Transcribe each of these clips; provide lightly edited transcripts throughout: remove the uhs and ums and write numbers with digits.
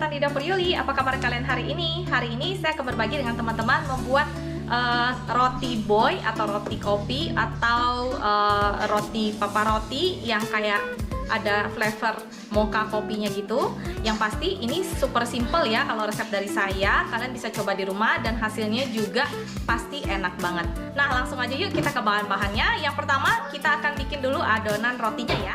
teman-teman di Dapur Yuli, apa kabar kalian hari ini? Hari ini saya akan berbagi dengan teman-teman membuat roti boy atau roti kopi atau roti papa roti yang kayak ada flavor mocha kopinya gitu. Yang pasti ini super simple ya kalau resep dari saya. Kalian bisa coba di rumah dan hasilnya juga pasti enak banget. Nah, langsung aja yuk kita ke bahan-bahannya. Yang pertama kita akan bikin dulu adonan rotinya ya.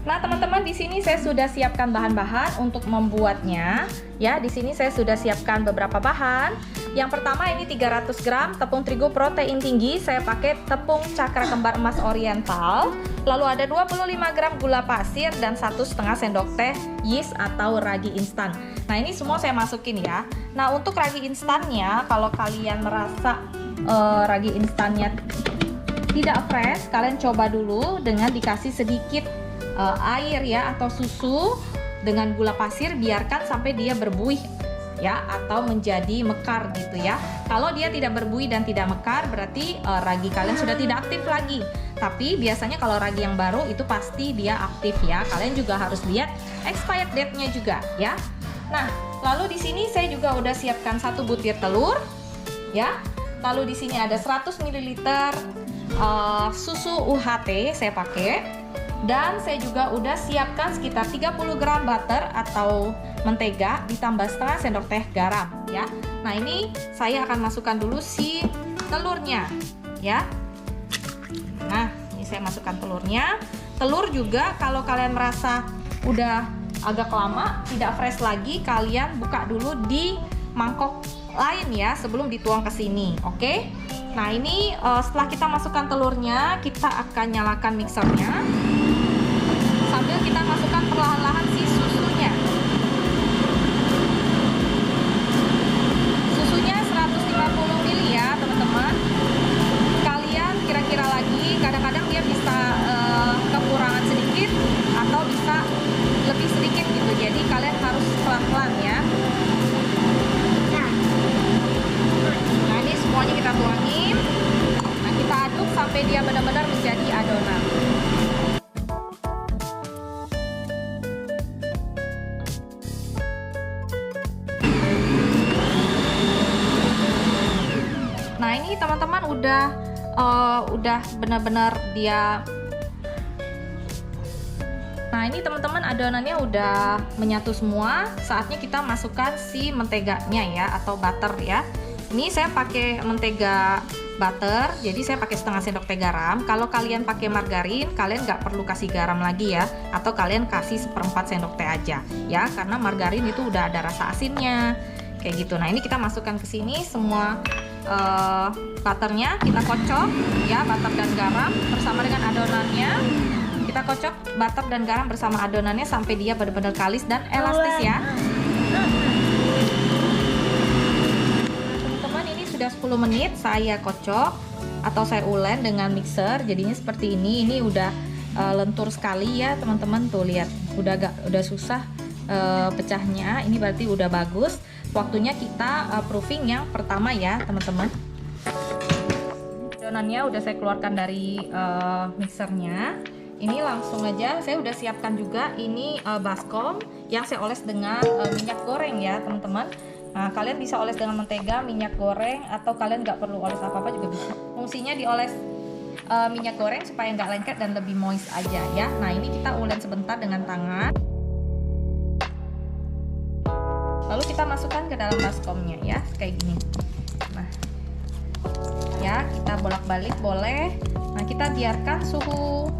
Nah, teman-teman, di sini saya sudah siapkan bahan-bahan untuk membuatnya. Ya, di sini saya sudah siapkan beberapa bahan. Yang pertama ini 300 gram tepung terigu protein tinggi. Saya pakai tepung cakra kembar emas oriental. Lalu ada 25 gram gula pasir dan 1,5 sendok teh yeast atau ragi instan. Nah, ini semua saya masukin ya. Nah, untuk ragi instannya, kalau kalian merasa ragi instannya tidak fresh, kalian coba dulu dengan dikasih sedikit air ya atau susu dengan gula pasir, biarkan sampai dia berbuih ya atau menjadi mekar gitu ya. Kalau dia tidak berbuih dan tidak mekar berarti ragi kalian sudah tidak aktif lagi. Tapi biasanya kalau ragi yang baru itu pasti dia aktif ya. Kalian juga harus lihat expired date-nya juga ya. Nah, lalu di sini saya juga udah siapkan 1 butir telur ya. Lalu di sini ada 100 ml susu UHT saya pakai. Dan saya juga udah siapkan sekitar 30 gram butter atau mentega ditambah setengah sendok teh garam ya. Nah, ini saya akan masukkan dulu si telurnya ya. Nah, ini saya masukkan telurnya. Telur juga kalau kalian merasa udah agak lama tidak fresh lagi, kalian buka dulu di mangkok lain ya sebelum dituang ke sini. Oke. Nah, ini setelah kita masukkan telurnya, kita akan nyalakan mixernya sambil kita masukkan perlahan-lahan si susunya. Susunya 150 ml ya teman-teman. Kalian kira-kira lagi, kadang-kadang dia bisa kekurangan sedikit atau bisa lebih sedikit gitu. Jadi kalian harus pelan-pelan ya. Nah, ini semuanya kita tuangin. Nah, kita aduk sampai dia benar-benar menjadi adonan. Nah, ini teman-teman udah benar-benar dia. Nah, ini teman-teman adonannya udah menyatu semua. Saatnya kita masukkan si menteganya ya atau butter ya. Ini saya pakai mentega butter, jadi saya pakai setengah sendok teh garam. Kalau kalian pakai margarin, kalian nggak perlu kasih garam lagi ya, atau kalian kasih 1/4 sendok teh aja ya, karena margarin itu udah ada rasa asinnya kayak gitu. Nah, ini kita masukkan ke sini semua butternya, kita kocok ya, butter dan garam bersama dengan adonannya. Kita kocok butter dan garam bersama adonannya sampai dia benar-benar kalis dan elastis ya. Teman-teman, ini sudah 10 menit saya kocok atau saya ulen dengan mixer, jadinya seperti ini. Ini udah lentur sekali ya teman-teman, tuh lihat udah susah pecahnya. Ini berarti udah bagus. Waktunya kita proofing yang pertama ya teman-teman. Adonannya udah saya keluarkan dari mixernya. Ini langsung aja saya udah siapkan juga ini baskom yang saya oles dengan minyak goreng ya teman-teman. Nah, kalian bisa oles dengan mentega, minyak goreng, atau kalian nggak perlu oles apa-apa juga bisa. Fungsinya dioles minyak goreng supaya nggak lengket dan lebih moist aja ya. Nah, ini kita ulen sebentar dengan tangan. Lalu kita masukkan ke dalam baskomnya ya, kayak gini. Nah, ya kita bolak-balik boleh. Nah, kita biarkan suhu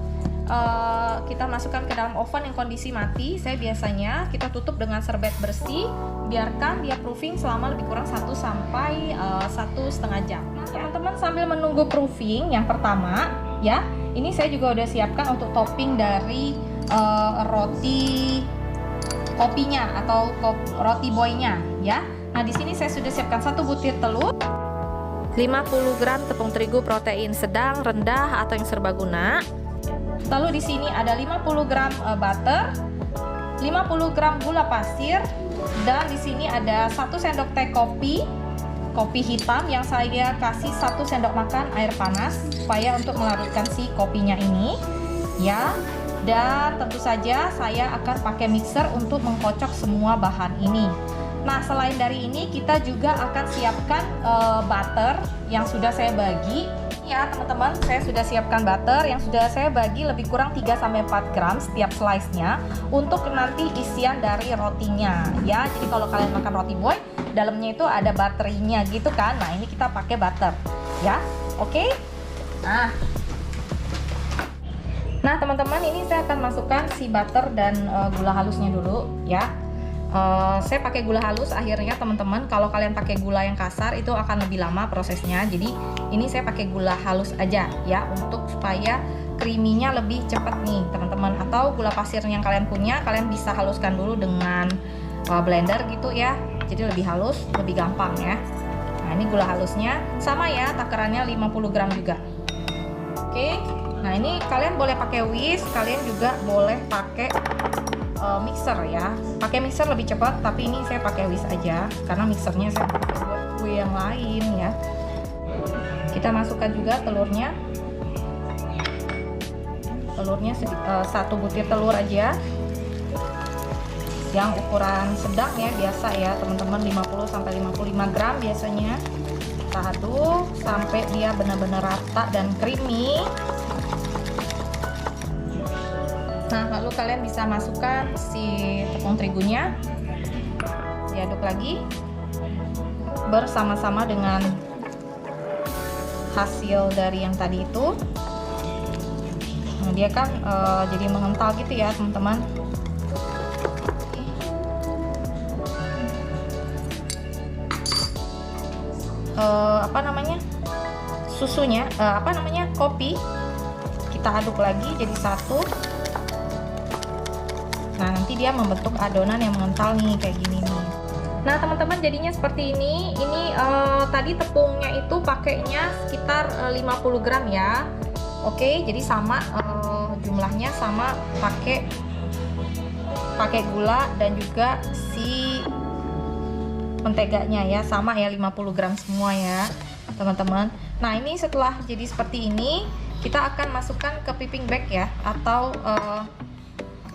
kita masukkan ke dalam oven yang kondisi mati. Saya biasanya kita tutup dengan serbet bersih, biarkan dia proofing selama lebih kurang 1 sampai 1,5 jam. Nah, teman-teman, sambil menunggu proofing yang pertama ya, ini saya juga udah siapkan untuk topping dari roti kopinya atau roti boynya ya. Nah, di sini saya sudah siapkan 1 butir telur, 50 gram tepung terigu protein sedang, rendah atau yang serbaguna. Lalu di sini ada 50 gram butter, 50 gram gula pasir, dan di sini ada 1 sendok teh kopi hitam yang saya kasih 1 sendok makan air panas supaya untuk melarutkan si kopinya ini ya. Dan tentu saja saya akan pakai mixer untuk mengkocok semua bahan ini. Nah, selain dari ini kita juga akan siapkan butter yang sudah saya bagi. Ya teman-teman, saya sudah siapkan butter yang sudah saya bagi lebih kurang 3-4 gram setiap slice-nya untuk nanti isian dari rotinya ya. Jadi kalau kalian makan roti boy, dalamnya itu ada butternya gitu kan. Nah, ini kita pakai butter ya. Oke. Nah teman-teman, ini saya akan masukkan si butter dan gula halusnya dulu ya. Saya pakai gula halus akhirnya teman-teman. Kalau kalian pakai gula yang kasar itu akan lebih lama prosesnya. Jadi ini saya pakai gula halus aja ya, untuk supaya creamy-nya lebih cepat nih teman-teman. Atau gula pasir yang kalian punya, kalian bisa haluskan dulu dengan blender gitu ya. Jadi lebih halus, lebih gampang ya. Nah, ini gula halusnya sama ya, takarannya 50 gram juga. Oke. Nah, ini kalian boleh pakai whisk, kalian juga boleh pakai mixer ya. Pakai mixer lebih cepat, tapi ini saya pakai whisk aja karena mixernya saya pakai buat kue yang lain ya. Kita masukkan juga telurnya. Telurnya 1 butir telur aja. Yang ukuran sedang ya, biasa ya teman-teman, 50-55 gram biasanya. Kita aduk sampai dia benar-benar rata dan creamy. Nah, lalu kalian bisa masukkan si tepung terigunya, diaduk lagi bersama-sama dengan hasil dari yang tadi itu. Nah, dia kan jadi mengental gitu ya teman-teman. Apa namanya, susunya, kopi kita aduk lagi jadi satu. Nah, nanti dia membentuk adonan yang mengental nih, kayak gini nih. Nah, teman-teman, jadinya seperti ini. Ini tadi tepungnya itu pakainya sekitar 50 gram ya. Oke, jadi sama jumlahnya, sama pakai gula dan juga si menteganya ya, sama ya 50 gram semua ya, teman-teman. Nah, ini setelah jadi seperti ini, kita akan masukkan ke piping bag ya, atau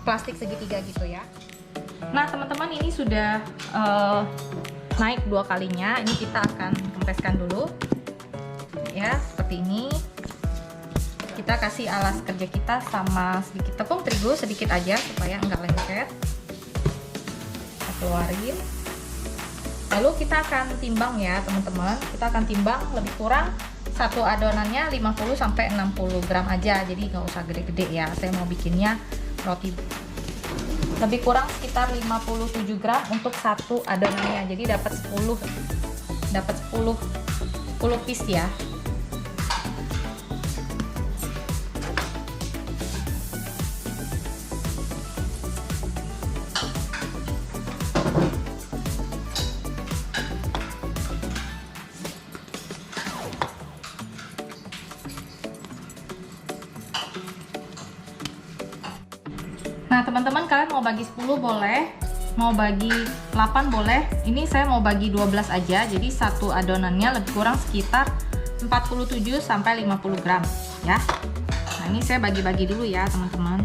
plastik segitiga gitu ya. Nah teman-teman, ini sudah naik 2 kalinya. Ini kita akan kempeskan dulu ya, seperti ini. Kita kasih alas kerja kita sama sedikit tepung terigu, sedikit aja supaya enggak lengket. Kita keluarin. Lalu kita akan timbang ya teman-teman. Kita akan timbang lebih kurang satu adonannya 50-60 gram aja. Jadi nggak usah gede-gede ya. Saya mau bikinnya roti lebih kurang sekitar 57 gram untuk satu adonannya. Jadi dapat 10 piece ya. Nah teman-teman, kalian mau bagi 10 boleh, mau bagi 8 boleh. Ini saya mau bagi 12 aja, jadi satu adonannya lebih kurang sekitar 47-50 gram ya. Nah ini saya bagi-bagi dulu ya teman-teman.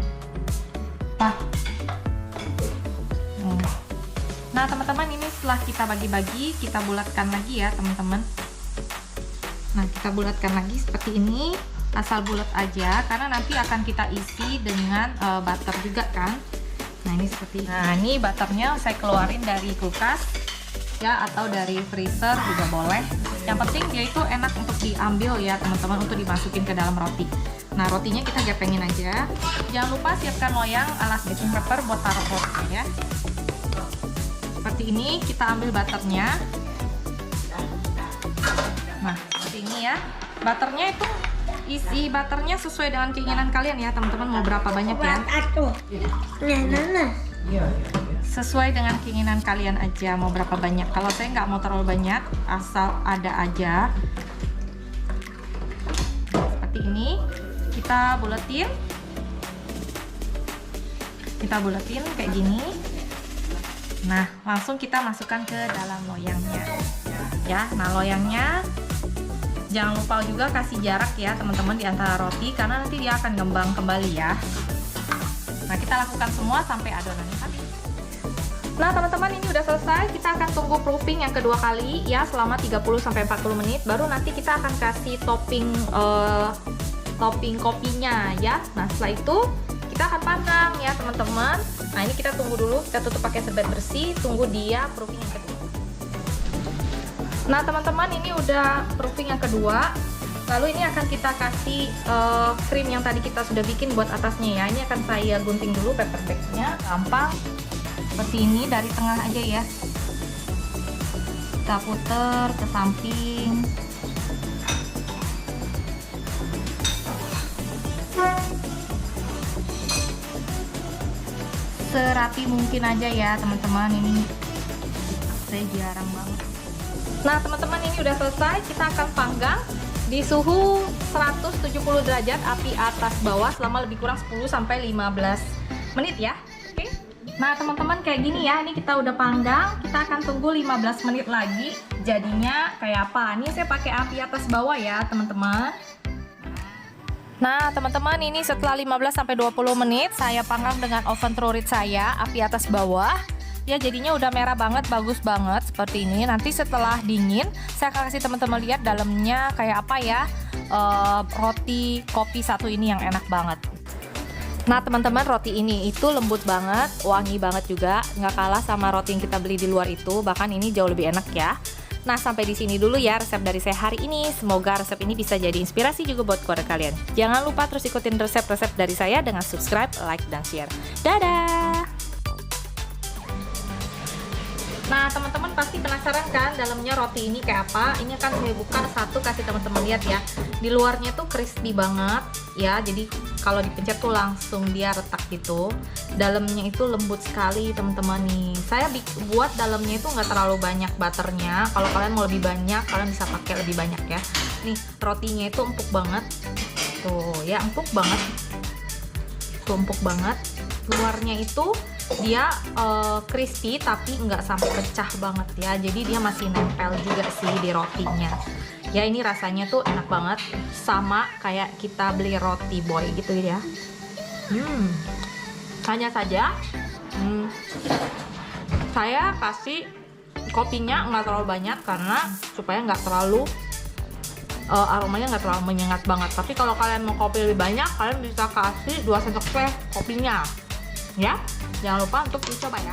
Nah teman-teman, ini setelah kita bagi-bagi, kita bulatkan lagi ya teman-teman. Nah kita bulatkan lagi seperti ini. Asal bulat aja, karena nanti akan kita isi dengan butter juga kan. Nah ini seperti ini. Nah ini butternya saya keluarin dari kulkas ya, atau dari freezer juga boleh. Yang penting dia itu enak untuk diambil ya teman-teman, untuk dimasukin ke dalam roti. Nah rotinya kita gepengin aja. Jangan lupa siapkan loyang alas baking paper buat taruh roti ya. Seperti ini, kita ambil butternya. Nah seperti ini ya. Butternya itu, isi butternya sesuai dengan keinginan kalian ya teman-teman, mau berapa banyak ya. Sesuai dengan keinginan kalian aja, mau berapa banyak. Kalau saya nggak mau terlalu banyak, asal ada aja. Seperti ini, kita buletin kayak gini. Nah langsung kita masukkan ke dalam loyangnya ya. Nah loyangnya jangan lupa juga kasih jarak ya teman-teman di antara roti, karena nanti dia akan ngembang kembali ya. kita lakukan semua sampai adonannya habis. Nah teman-teman, ini udah selesai. Kita akan tunggu proofing yang kedua kali ya selama 30-40 menit. Baru nanti kita akan kasih topping kopinya ya. Nah setelah itu kita akan panggang ya teman-teman. Nah ini kita tunggu dulu, kita tutup pakai serbet bersih, tunggu dia proofing yang kedua. Nah teman-teman, ini udah proofing yang kedua. Lalu ini akan kita kasih krim yang tadi kita sudah bikin buat atasnya ya. Ini akan saya gunting dulu paper bagnya, gampang seperti ini, dari tengah aja ya. Kita puter ke samping. Serapi mungkin aja ya teman-teman, ini saya jarang banget. Nah teman-teman, ini udah selesai. Kita akan panggang di suhu 170 derajat api atas bawah selama lebih kurang 10-15 menit ya. Oke. Nah teman-teman, kayak gini ya, ini kita udah panggang. Kita akan tunggu 15 menit lagi. Jadinya kayak apa? Ini saya pakai api atas bawah ya teman-teman. Nah teman-teman, ini setelah 15-20 menit saya panggang dengan oven Trurit saya, api atas bawah. Ya jadinya udah merah banget, bagus banget seperti ini. Nanti setelah dingin saya akan kasih teman-teman lihat dalamnya kayak apa ya. Roti kopi satu ini yang enak banget. Nah teman-teman, roti ini itu lembut banget, wangi banget juga, nggak kalah sama roti yang kita beli di luar itu. Bahkan ini jauh lebih enak ya. Nah sampai di sini dulu ya resep dari saya hari ini. Semoga resep ini bisa jadi inspirasi juga buat keluarga kalian. Jangan lupa terus ikutin resep-resep dari saya dengan subscribe, like, dan share. Dadah! Nah teman-teman pasti penasaran kan dalamnya roti ini kayak apa. Ini akan saya buka satu, kasih teman-teman lihat ya. Di luarnya tuh crispy banget ya, jadi kalau dipencet tuh langsung dia retak gitu. Dalamnya itu lembut sekali teman-teman nih. Saya buat dalamnya itu nggak terlalu banyak butternya. Kalau kalian mau lebih banyak, kalian bisa pakai lebih banyak ya. Nih rotinya itu empuk banget tuh ya, empuk banget tuh, empuk banget. Luarnya itu dia crispy tapi nggak sampai pecah banget ya, jadi dia masih nempel juga sih di rotinya ya. Ini rasanya tuh enak banget, sama kayak kita beli roti boy gitu ya. Hanya saja saya kasih kopinya nggak terlalu banyak karena supaya nggak terlalu aromanya nggak terlalu menyengat banget. Tapi kalau kalian mau kopi lebih banyak, kalian bisa kasih 2 sendok teh kopinya ya. Jangan lupa untuk dicoba ya.